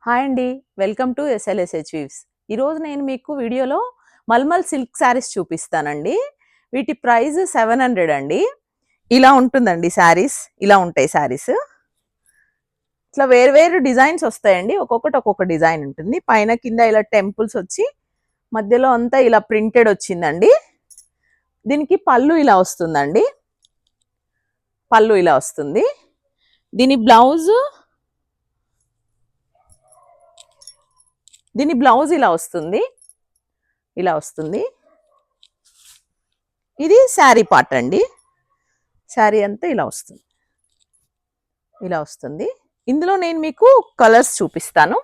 Hi అండి. Welcome to SLSH weaves. ఈరోజు నేను మీకు వీడియోలో మల్మల్ సిల్క్ శారీస్ చూపిస్తానండి. వీటి ప్రైస్ 700 అండి. ఇలా ఉంటుందండి శారీస్. ఇలా ఉంటాయి శారీస్. ఇట్లా వేరు వేరు డిజైన్స్ వస్తాయండి. ఒక్కొక్కటి ఒక్కొక్క డిజైన్ ఉంటుంది. పైన కింద ఇలా టెంపుల్స్ వచ్చి మధ్యలో అంతా ఇలా ప్రింటెడ్ వచ్చిందండి. దీనికి పళ్ళు ఇలా వస్తుందండి. పళ్ళు ఇలా వస్తుంది. దీని బ్లౌజ్ ఇలా వస్తుంది. ఇలా వస్తుంది. ఇది శారీ పార్ట్ అండి. శారీ అంతా ఇలా వస్తుంది. ఇలా వస్తుంది. ఇందులో నేను మీకు కలర్స్ చూపిస్తాను.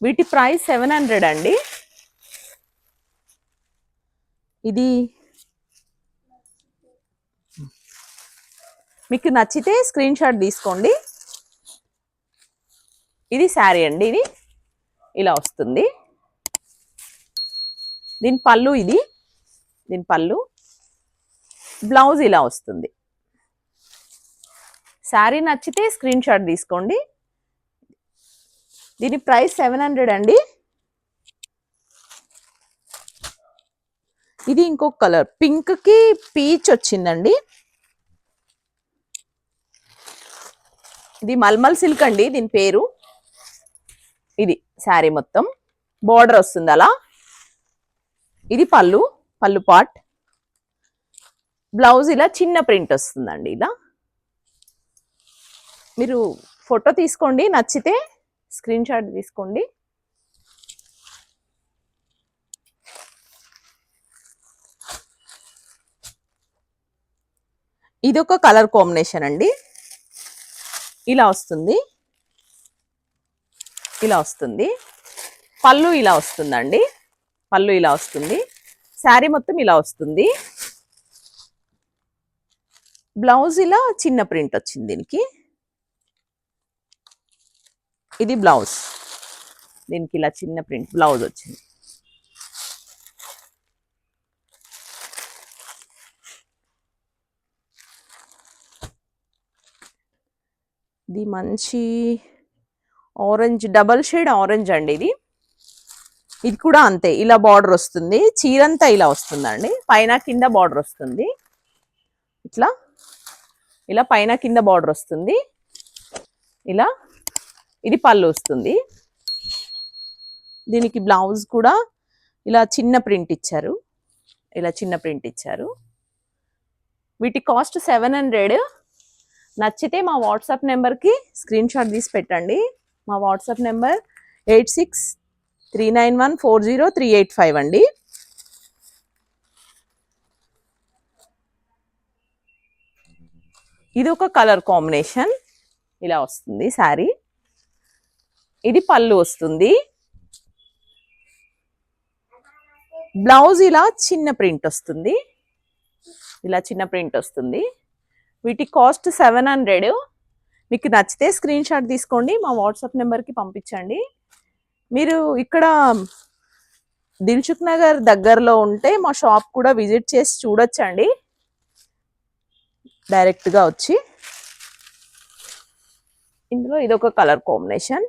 వీటి ప్రైస్ 700 అండి. ఇది మీకు నచ్చితే స్క్రీన్ షాట్ తీసుకోండి. ఇది శారీ అండి. ఇది ఇలా వస్తుంది. దీని పళ్ళు ఇది. దీని పళ్ళు. బ్లౌజ్ ఇలా వస్తుంది. శారీ నచ్చితే స్క్రీన్ షాట్ తీసుకోండి. దీని ప్రైస్ 700 అండి. ఇది ఇంకొక కలర్, పింక్ కి పీచ్ వచ్చిందండి. ఇది మల్మల్ సిల్క్ అండి. దీని పేరు. ఇది శారీ మొత్తం బోర్డర్ వస్తుంది అలా. ఇది పళ్ళు పార్ట్. బ్లౌజ్ ఇలా చిన్న ప్రింట్ వస్తుందండి. ఇలా మీరు ఫోటో తీసుకోండి. నచ్చితే స్క్రీన్ షాట్ తీసుకోండి. ఇది ఒక కలర్ కాంబినేషన్ అండి. ఇలా వస్తుంది. ఇలా వస్తుంది. పళ్ళు ఇలా వస్తుందండి. పళ్ళు ఇలా వస్తుంది. శారీ మొత్తం ఇలా వస్తుంది. బ్లౌజ్ ఇలా చిన్న ప్రింట్ వచ్చింది దీనికి. ఇది బ్లౌజ్. దీనికి ఇలా చిన్న ప్రింట్ బ్లౌజ్ వచ్చింది. ఇది మంచి ఆరెంజ్, డబల్ షేడ్ ఆరెంజ్ అండి. ఇది కూడా అంతే. ఇలా బార్డర్ వస్తుంది. చీరంతా ఇలా వస్తుందండి. పైన కింద బార్డర్ వస్తుంది. ఇట్లా ఇలా పైన కింద బార్డర్ వస్తుంది. ఇలా ఇది పళ్ళు వస్తుంది. దీనికి బ్లౌజ్ కూడా ఇలా చిన్న ప్రింట్ ఇచ్చారు. ఇలా చిన్న ప్రింట్ ఇచ్చారు. వీటి కాస్ట్ 700. నచ్చితే మా వాట్సాప్ నెంబర్కి స్క్రీన్ షాట్ తీసి పెట్టండి. మా వాట్సాప్ నెంబర్ 8639140385 అండి. ఇది ఒక కలర్ కాంబినేషన్. ఇలా వస్తుంది శారీ. ఇది పళ్ళు వస్తుంది. బ్లౌజ్ ఇలా చిన్న ప్రింట్ వస్తుంది. ఇలా చిన్న ప్రింట్ వస్తుంది. వీటి కాస్ట్ 700. మీకు నచ్చితే స్క్రీన్ షాట్ తీసుకోండి. మా వాట్సాప్ నెంబర్కి పంపించండి. మీరు ఇక్కడ దిల్సుఖ్ నగర్ దగ్గరలో ఉంటే మా షాప్ కూడా విజిట్ చేసి చూడొచ్చండి. డైరెక్ట్గా వచ్చి. ఇందులో ఇదొక కలర్ కాంబినేషన్.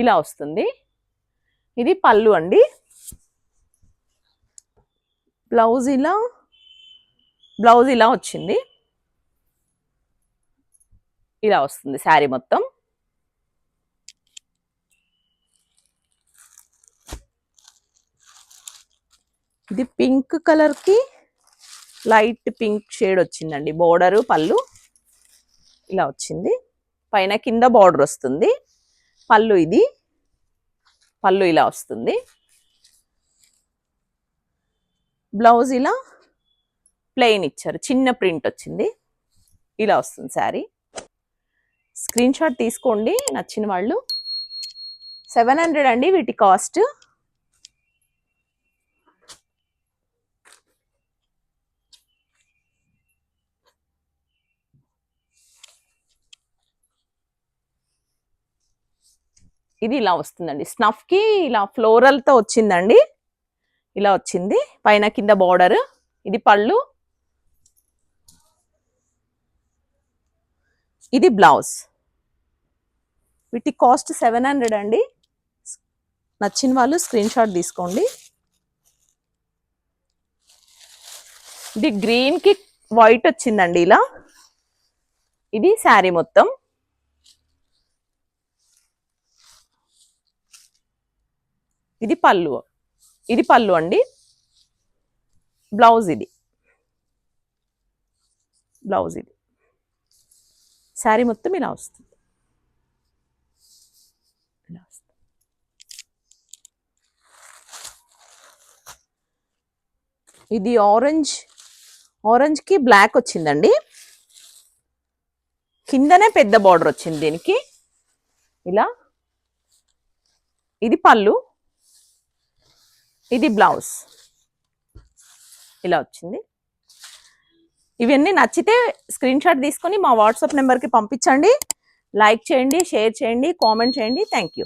ఇలా వస్తుంది. ఇది పళ్ళు అండి. బ్లౌజ్ ఇలా వచ్చింది. ఇలా వస్తుంది శారీ మొత్తం. ఇది పింక్ కలర్ కి లైట్ పింక్ షేడ్ వచ్చిందండి. బోర్డరు పళ్ళు ఇలా వచ్చింది. పైన కింద బార్డర్ వస్తుంది. పళ్ళు ఇది. పళ్ళు ఇలా వస్తుంది. బ్లౌజ్ ఇలా ప్లెయిన్ ఇచ్చారు. చిన్న ప్రింట్ వచ్చింది. ఇలా వస్తుంది శారీ. స్క్రీన్ షాట్ తీసుకోండి నచ్చిన వాళ్ళు. 700 అండి వీటి కాస్ట్. ఇది ఇలా వస్తుందండి. స్నఫ్ కి ఇలా ఫ్లోరల్ తో వచ్చిందండి. ఇలా వచ్చింది. పైన కింద బార్డర్ ఇది పళ్ళు, ఇది బ్లౌజ్. వీటి కాస్ట్ 700 అండి. నచ్చిన వాళ్ళు స్క్రీన్ షాట్ తీసుకోండి. ఇది గ్రీన్ కి వైట్ వచ్చిందండి ఇలా. ఇది శారీ మొత్తం. ఇది పళ్ళు, ఇది పళ్ళు అండి. బ్లౌజ్ ఇది, బ్లౌజ్ ఇది. శారీ మొత్తం ఇలా వస్తుంది. ఇలా వస్తుంది. ఇది ఆరెంజ్, ఆరెంజ్ కి బ్లాక్ వచ్చిందండి. కిందనే పెద్ద బార్డర్ వచ్చింది దీనికి ఇలా. ఇది పళ్ళు, ఇది బ్లౌజ్ ఇలా వచ్చింది. ఇవన్నీ నచ్చితే స్క్రీన్ షాట్ తీసుకొని మా వాట్సాప్ నెంబర్కి పంపించండి. లైక్ చేయండి, షేర్ చేయండి, కామెంట్ చేయండి. Thank you.